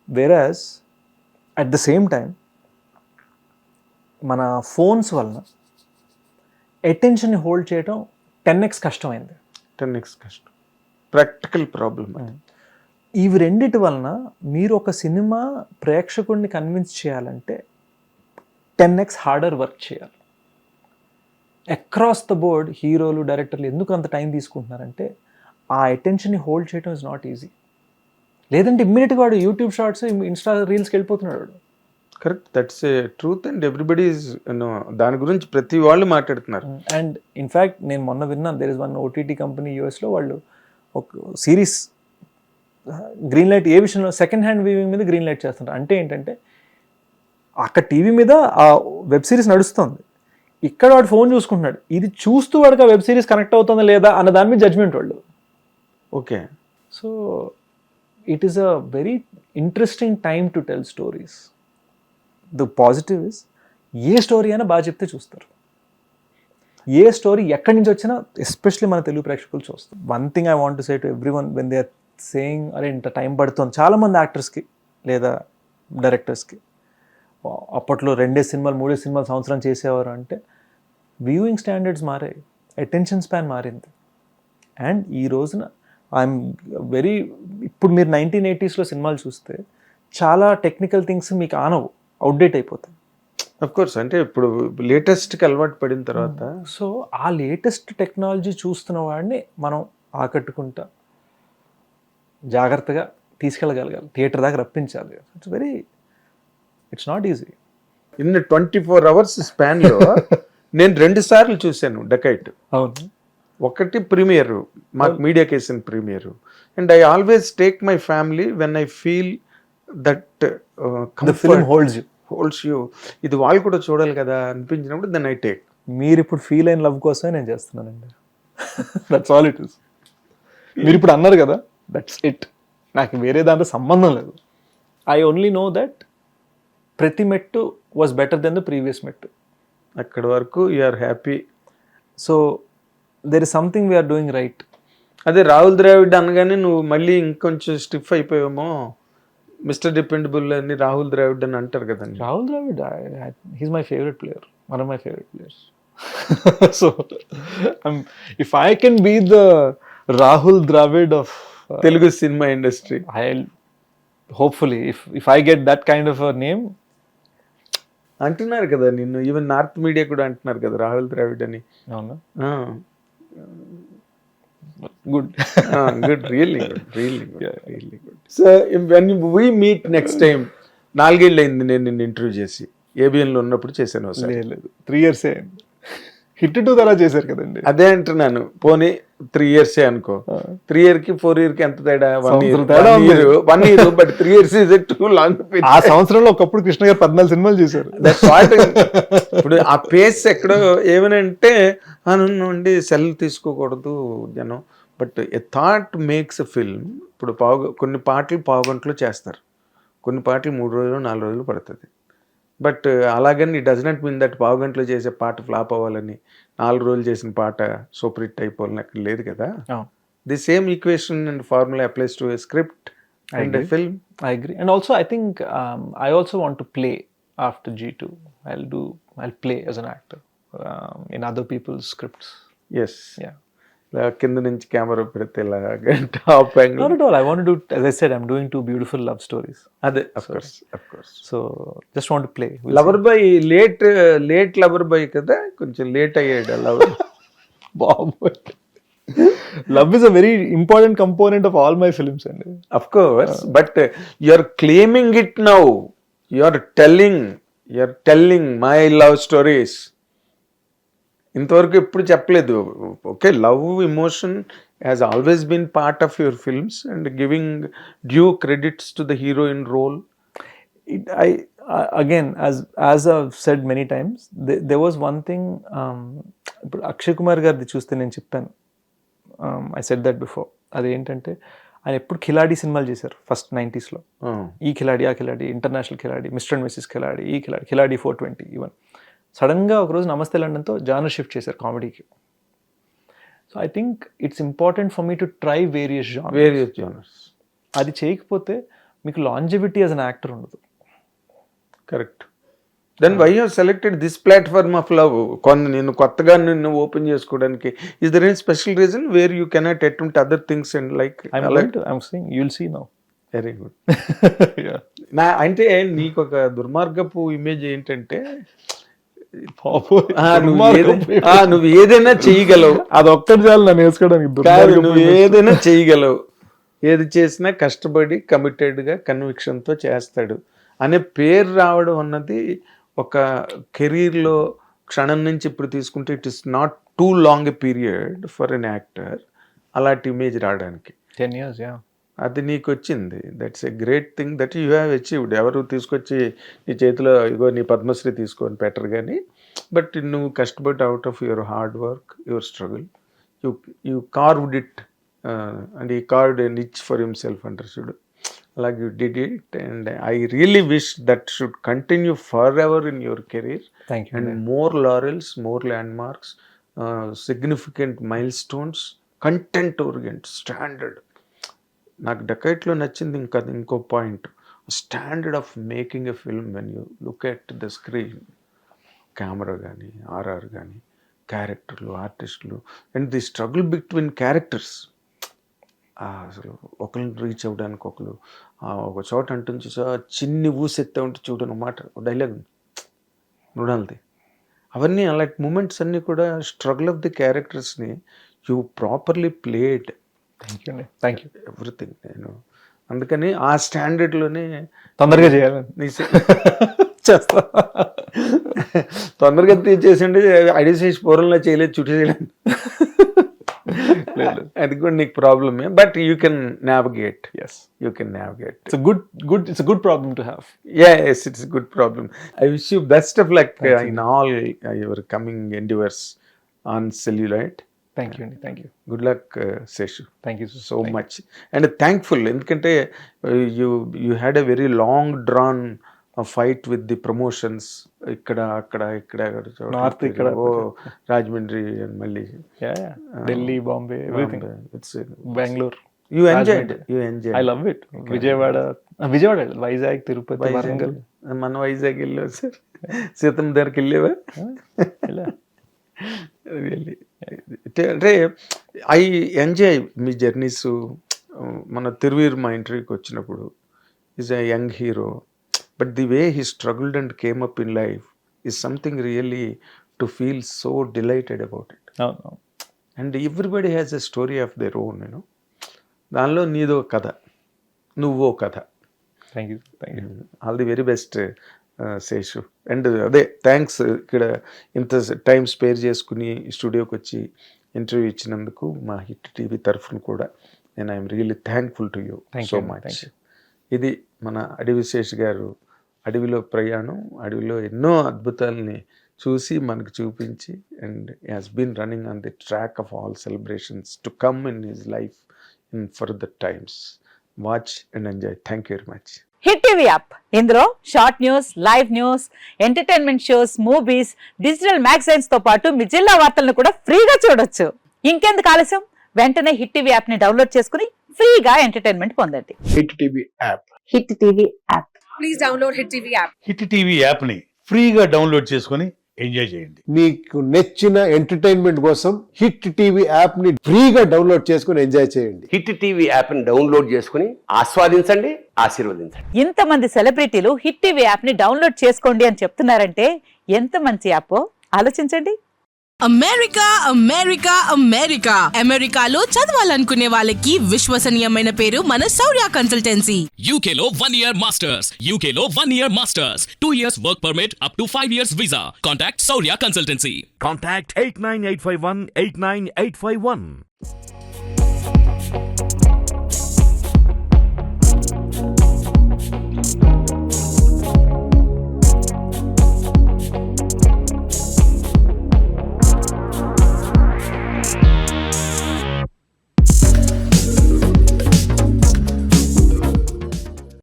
వెరాజ్ at the same time మన phones వలన అటెన్షన్ని హోల్డ్ చేయడం 10x కష్టమైంది. 10x కష్టం, ప్రాక్టికల్ ప్రాబ్లమ్. ఇవి రెండిటి వలన మీరు ఒక సినిమా ప్రేక్షకుడిని కన్విన్స్ చేయాలంటే 10x హార్డర్ వర్క్ చేయాలి. అక్రాస్ ద బోర్డ్ హీరోలు డైరెక్టర్లు ఎందుకు అంత టైం తీసుకుంటున్నారంటే ఆ అటెన్షన్ని హోల్డ్ చేయడం ఇస్ నాట్ ఈజీ. లేదంటే ఇమ్మీడియట్గా వాడు యూట్యూబ్ షార్ట్స్, ఇన్స్టా రీల్స్కి వెళ్ళిపోతున్నాడు వాడు. Correct, that's a truth and everybody is దాని గురించి ప్రతి వాళ్ళు మాట్లాడుతున్నారు. అండ్ ఇన్ఫ్యాక్ట్ నేను మొన్న విన్నాను, there is one OTT company యూఎస్లో వాళ్ళు ఒక సిరీస్ గ్రీన్ లైట్ ఏ విషయంలో సెకండ్ హ్యాండ్ వీవింగ్ మీద గ్రీన్ లైట్ చేస్తున్నారు. అంటే ఏంటంటే అక్కడ టీవీ మీద ఆ వెబ్ సిరీస్ నడుస్తుంది, ఇక్కడ వాడు ఫోన్ చూసుకుంటున్నాడు, ఇది చూస్తూ వాడికి ఆ వెబ్ సిరీస్ కనెక్ట్ అవుతుందా లేదా అన్న దాని మీద జడ్జ్మెంట్ వాళ్ళు. Okay, so it is a very interesting time to tell stories. The positive is a story అయినా బాగా చెప్తే చూస్తారు. ఏ స్టోరీ ఎక్కడి నుంచి వచ్చినా ఎస్పెషల్లీ మన తెలుగు ప్రేక్షకులు చూస్తారు. One thing I want to say to every one when they are saying అరే ఇంత టైం పడుతుంది, చాలామంది యాక్టర్స్కి లేదా డైరెక్టర్స్కి అప్పట్లో 2 సినిమాలు 3 సినిమాలు సంవత్సరం చేసేవారు అంటే వ్యూయింగ్ స్టాండర్డ్స్ మారాయి, అటెన్షన్ స్పాన్ మారింది. అండ్ ఈ రోజున ఐఎమ్ వెరీ, ఇప్పుడు మీరు 1980s సినిమాలు చూస్తే చాలా టెక్నికల్ థింగ్స్ మీకు ఆనవు, అవుట్డేట్ అయిపోతాయి. అఫ్ కోర్స్, అంటే ఇప్పుడు లేటెస్ట్కి అలవాటు పడిన తర్వాత సో ఆ లేటెస్ట్ టెక్నాలజీ చూస్తున్న వాడిని మనం ఆకట్టుకుంటా జాగ్రత్తగా తీసుకెళ్ళగలగాలి, థియేటర్ దాకా రప్పించాలి. It's not easy. In 24 hours స్పాన్లో నేను 2 సార్లు చూశాను డకైట్. అవును, ఒకటి ప్రీమియర్, మాకు మీడియా కేసిన premiere. And I always take my family when I feel that the film holds you, ఇది వాళ్ళు కూడా చూడాలి కదా అనిపించినప్పుడు దెన్ ఐ టేక్. మీరు ఇప్పుడు ఫీల్ అయిన లవ్ కోసమే నేను చేస్తున్నానండి. That's all it is. మీరు ఇప్పుడు అన్నారు కదా, దట్స్ ఇట్. నాకు వేరే దాంతో సంబంధం లేదు. ఐ ఓన్లీ నో దట్ ప్రతి మెట్టు was better than the previous మెట్టు. అక్కడి వరకు you're happy. So there is something we're doing right. అదే రాహుల్ ద్రావిడ్ అనగానే నువ్వు మళ్ళీ ఇంకొంచెం స్టిఫ్ అయిపోయామో, మిస్టర్ డిపెండబుల్ అని రాహుల్ ద్రావిడ్ అని అంటారు కదండి. Rahul Dravid he's my favourite player, one of my favourite players. So if I can be the Rahul Dravid of Telugu cinema industry, I hopefully if I get that kind of a name. అంటున్నారు కదా నిన్ను, even north media కూడా అంటున్నారు కదా రాహుల్ ద్రావిడ్ అని. అవునా? Good, good, really good. So when we meet next time, 4 ఏళ్ళు అయింది నేను నిన్ను ఇంటర్వ్యూ చేసి, ఏబిఎన్లో ఉన్నప్పుడు చేశాను. లేదు 3 years అయింది. హిట్ 2 తర్వాత చేశారు కదండి. అదే అంటున్నాను, పోనీ 3 years అనుకో. 3 years కి 4 years కి ఎంత తేడా? 1 year, but 3 years is a too long. ఆ సంవత్సరంలో ఒకప్పుడు కృష్ణ గారు 14 సినిమాలు చేశారు. ఇప్పుడు ఆ పేస్ ఎక్కడో ఏమనంటే నుండి సెల్ తీసుకోకూడదు జనం, but a thought makes a film. ఇప్పుడు కొన్ని పాటలు 1/2 గంటలో చేస్తారు, కొన్ని పాటలు 3 రోజులు 4 రోజులు పడుతుంది. బట్ అలాగని డస్ నాట్ మీన్ దట్ 1/2 గంటలో చేసే పాట ఫ్లాప్ అవ్వాలని, 4 రోజులు చేసిన పాట సూపర్ హిట్ అయిపోవాలని అక్కడ లేదు కదా. The same equation and formula applies to a script and a film. I agree. And also I think I also want to play after G2. I'll play as an actor in other people's scripts. Yes. Yeah. కింద నుంచి camera పెడితే top angle. Not at all. I want to do, as I said, I'm doing 2 beautiful love stories. అదే, of course. So just want to play. Lover boy late lover boy కదా, కొంచెం late అయ్యాడు lover. బాబోయ్, love is a very important component of all my films. And of course, but you're claiming it now. You're telling my love stories. ఇంతవరకు ఎప్పుడు చెప్పలేదు. Okay, love emotion has always been part of your films and giving due credits to the heroine role. Again, as I've said many times, there was one thing. ఇప్పుడు అక్షయ్ కుమార్ గారిది చూస్తే నేను చెప్పాను, I said that before. అదేంటంటే ఆయన ఎప్పుడు ఖిలాడి సినిమాలు చేశారు ఫస్ట్ 90s. ఈ ఖిలాడి, ఆ Khiladi, international Khiladi, Mr and Mrs Khiladi, ఈ ఖిలాడి 420. ఈవెన్ సడన్గా ఒకరోజు నమస్తే లండన్తో జానర్ షిఫ్ట్ చేశారు కామెడీకి. So I think it's important for me to try various genres. Genres అది చేయకపోతే మీకు లాంజివిటీ యాజ్ అన్ యాక్టర్ ఉండదు. Correct. Then why you selected this platform of love? నేను కొత్తగా నిన్ను ఓపెన్ చేసుకోవడానికి is there any special reason where you cannot attempt other things and like? I'm saying you'll see now. Very good. అంటే నీకు ఒక దుర్మార్గపు image ఏంటంటే నువ్వు ఏదైనా చేయగలవు, అదొక్కటి చాలు నన్ను వేసుకోవడానికి. కాదు, నువ్వు ఏదైనా చేయగలవు, ఏది చేసినా కష్టపడి కమిటెడ్గా కన్విక్షన్తో చేస్తాడు అనే పేరు రావడం అన్నది ఒక కెరీర్లో క్షణం నుంచి ఇప్పుడు తీసుకుంటే it is not two long a period for an actor అలాంటి ఇమేజ్ రావడానికి. 10 years, yeah. అది నీకు వచ్చింది. That's a great thing that you have achieved. ఎవరు తీసుకొచ్చి నీ చేతిలో ఇగో నీ పద్మశ్రీ తీసుకొని పెట్టరు కానీ, బట్ నువ్వు కష్టపడి out of your hard work, your struggle, you carved it and he carved a niche for himself అంటారు చూడు, అలాగే you did it. And I really wish that should continue for ever in your career. Thank you. And more laurels, more landmarks, significant milestones, content orient, standard. నాకు డకైట్లో నచ్చింది ఇంకో point, standard of making a film. When you look at the screen, camera కానీ, RR కానీ, క్యారెక్టర్లు, ఆర్టిస్టులు, and the struggle between characters. అసలు ఒకరిని రీచ్ అవ్వడానికి ఒకరు ఒక చోట అంటుంది చిన్ని ఊసెత్తా ఉంటే చూడను మాట డైలాగ్ మృణాల్ది. అవన్నీ అలాంటి మూమెంట్స్ అన్నీ కూడా స్ట్రగుల్ ఆఫ్ ది క్యారెక్టర్స్ని you properly played. Thank you. Everything. నేను అందుకని ఆ స్టాండర్డ్లోనే తొందరగా చేయాలని చేస్తా. తొందరగా చేసిండే అడిసేసి పూర్వంలో చేయలేదు, చుట్టూ చేయలేదు. అది కూడా నీకు ప్రాబ్లమే, but you can navigate. Yes, you can navigate. It's a good problem to have. Yes, it's a good problem. I wish you best of luck in all your coming endeavors on Celluloid. Thank you. Good luck, Seshu. Thank you so much. And thankful ఎందుకంటే you had a very long drawn fight with the promotions. ఇక్కడ north, ఇక్కడ రాజమండ్రి, మళ్ళీ Delhi, Bombay, everything. It's Bengaluru. You enjoyed. I love it. Vijayawada, Vizag, Tirupati, Warangal. మన వైజాగ్ వెళ్ళావు sir, సీతం దగ్గరికి వెళ్ళేవా? అంటే I enjoy me journeys. మన తిరువీర్ మా ఇంటర్వ్యూకి వచ్చినప్పుడు is a young hero, but the way he struggled and came up in life is something really to feel so delighted about it. And everybody has a story of their own. దానిలో నీదో కథ, నువ్వో కథ. Thank you. All the very best Seshu. And అదే thanks, ఇక్కడ ఇంత time spare చేసుకుని స్టూడియోకి వచ్చి ఇంటర్వ్యూ ఇచ్చినందుకు మా హిట్ టీవీ తరఫున కూడా నేను I'm really thankful to you so much. ఇది మన అడవి శేష్ గారు అడవిలో ప్రయాణం, అడవిలో ఎన్నో అద్భుతాలని చూసి మనకు చూపించి, and has been running on the track of all celebrations to come in his life in further times. Watch and enjoy. Thank you very much. Hit TV app, ఇందులో short news, live news, entertainment shows, movies, digital magazines తో పాటు మీ జిల్లా వార్తలను కూడా ఫ్రీగా చూడొచ్చు. ఇంకెందుకు ఆలస్యం, వెంటనే హిట్ టీవీ యాప్ ని డౌన్లోడ్ చేసుకుని ఫ్రీగా ఎంటర్టైన్మెంట్ పొందండి. Hit TV app. Hit TV app. Please download hit TV app. Hit TV app ని ఫ్రీగా డౌన్లోడ్ చేసుకొని ఎంజాయ్ చేయండి. మీకు నచ్చిన ఎంటర్టైన్మెంట్ కోసం హిట్ టీవీ యాప్ ని ఫ్రీగా డౌన్లోడ్ చేసుకుని ఎంజాయ్ చేయండి. హిట్ టీవీ యాప్ ని డౌన్లోడ్ చేసుకుని ఆస్వాదించండి, ఆశీర్వదించండి. ఇంతమంది సెలబ్రిటీలు హిట్ టీవీ యాప్ ని డౌన్లోడ్ చేసుకోండి అని చెప్తున్నారంటే ఎంత మంచి యాప్ ఆలోచించండి. అమెరికాలో చదవాలనుకునే వాళ్ళకి విశ్వసనీయమైన పేరు మన శౌర్య కన్సల్టెన్సీ. UK లో 1 year masters, UK లో 1 year masters, 2 years work permit up to 5 years visa. Contact Saurya Consultancy. Contact 89851 89851.